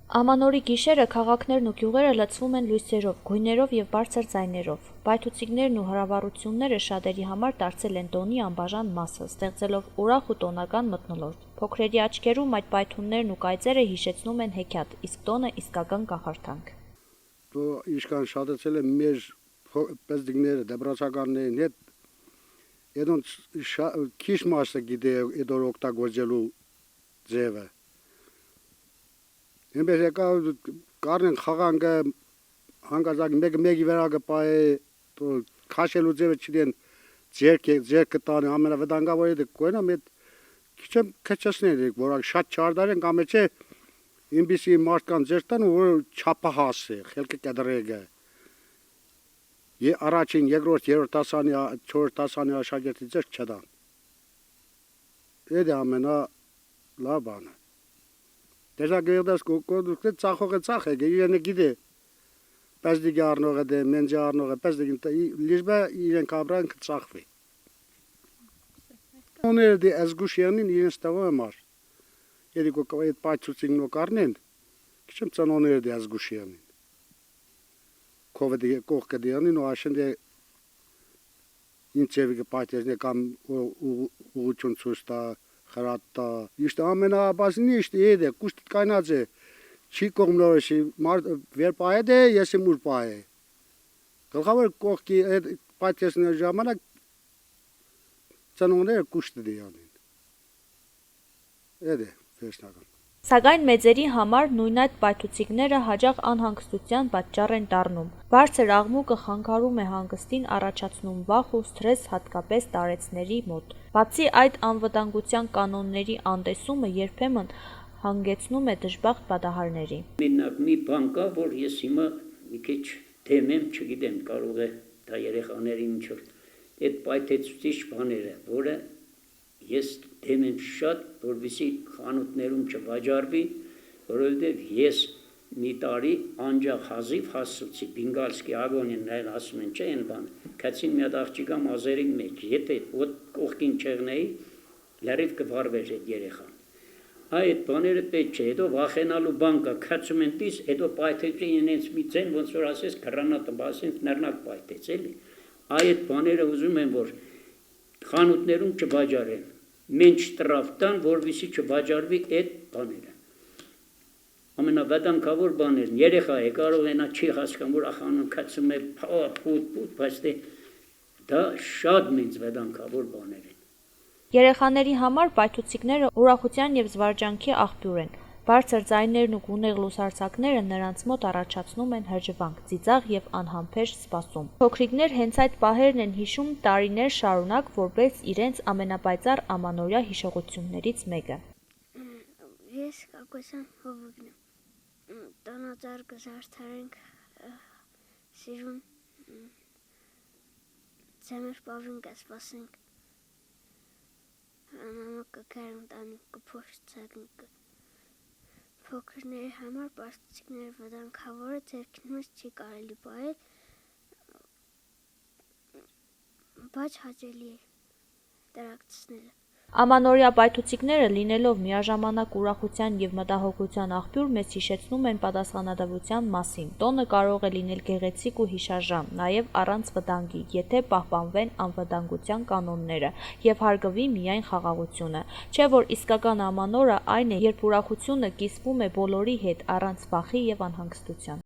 Ամանորի գիշերը քաղաքներն ու գյուղերը լցվում են լույսերով, գույներով և բարձր ձայներով։ Պայթուցիկներն ու հրավառությունները շատերի համար դարձել են տոնի անբաժան մասը, ստեղծելով ուրախ ու տոնական մթնոլորտ։ Փոքրերի աչքերում այդ պայթյուններն ու կայծերը հիշեցնում են հեքիաթ, իսկ տոնը իսկական կախարդանք։ Ինչքան շատացել է մեր պեզդիկները, դպրոցականներին հետ, edon քիչ մասը գիտե edor օգտագործելու ձևը։ Ինպես եկա կարնեն խաղանքը հանգազակ մեկի վրա կպայ քաշելու ձևը չդեն ձերքը տանը ամենավտանգավորը դե կոյնա մետ քիչեմ քչացնել որ շատ չարդարեն կամ չէ ինպիսի մարդկան ձերտան որ չափահաս է խելքը կդրեգը առաջին երկրորդ երրորդ դասանի չորրորդ դասանի աշակերտի ձեր չդան Դա ամենա լավ բանը Դեզա գերդաս կոկոդուկը ծախողը ծախ է իրենը գիտե Պեզդիգի առնողը դե մենջի առնողը պեզդիգի լիժբա իրեն կաբրան կծախվի Օներ դե ազգուշյանին իրեն ստավը մար Եթե կոկո այդ պայթուցին նո կարնեն քիչեմ ծանոներ դե ազգուշյանին Կովեդի կողքը դիանին ու աշեն դե ինձ եւի կպայթեզնե կամ ուղություն ցույց տա խրատտա իշտ ամենաբասնի իշտ եդե կուշտ կայնած է չի կողմնորոշի վեր պայ դե եսի մուր պայ գլխավոր կողքի այդ պայթեսներ ժամանակ ծանոները կուշտ դիանին Դա վերջնական Սակայն մեծերի համար նույն այդ պայթուցիկները հաճախ անհանգստության պատճառ են դառնում։ Բարձր աղմուկը խանգարում է հանգստին, առաջացնում վախ ու սթրես հատկապես տարեցների մոտ։ Բացի այդ անվտանգության կանոնների անտեսումը երբեմն հանգեցնում է դժբախտ պատահարների։ Մենակ մի բան կա, որ ես հիմա մի քիչ դեմ եմ, չգիտեմ, կարող է դա երեխաների միջով այդ պայթեցուցիչ բաները, որը ես դեմ եմ շատ, որովհետեւ խանութներում չվաճառվի, որովհետեւ ես մի տարի անջախ հազիվ հասցուցի Բինգալսկի ագոնին նայել ասում են չէ այն բան, քացին մի հատ աղջիկա մազերի մեջ, եթե ոտ կողքին չեղնեի, լրիվ կվարվեր այդ երեխան։ Այդ բաները պետք չէ, հետո վախենալու բան կա, քացում են տիս, հետո պայթեցին ինձ մի ցեն, ոնց որ ասես կրանատը բասեն նռնակ պայթեց էլի։ Այդ բաները ուզում են որ խանութներում չվաճառեն Մենք շտրաֆ տան, որովհետեւ չվաճառվի այդ բաները։ Ամենավտանգավոր բաներն երեխա է կարող է նա չի հասկանում որ ախանուն քացում է փուտ, բայց դա շատ մեծ վտանգավոր բաներ են։ Երեխաների համար պայթուցիկները ուրախության եւ զվարճանքի աղբյուր են։ Բարձր ձայներն ու գունեղ լուսարձակները նրանց մոտ առաջացնում են հրճվանք, ծիծաղ եւ անհամբեր սպասում։ Փոքրիկներ հենց այդ պահերն են հիշում տարիներ շարունակ որպես իրենց ամենապայծառ ամանորյա հիշողություններից մեկը։ Ես կակոսան հովգն տոնածարգը զարդարենք սիրուն ծեմեր պավին կասպասենք Մամա կգարում տանիք կփոշցակնք Փոքրների համար պայթուցիկները վտանգավոր է ձեռքին մեջ չի կարելի պահել բայց հաճելի է դրակցնելը Ամանորյա պայթուցիկները լինելով միաժամանակ ուրախության եւ մտահոգության աղբյուր մեզ հիշեցնում են պատասխանատվության մասին։ Տոնը կարող է լինել գեղեցիկ ու հիշարժան, նաեւ առանց վտանգի, եթե պահպանվեն անվտանգության կանոնները եւ հարգվի միայն խաղաղությունը։ Չէ՞ որ իսկական ամանորը այն է, երբ ուրախությունը կիսվում է բոլորի հետ առանց վախի եւ անհանգստության։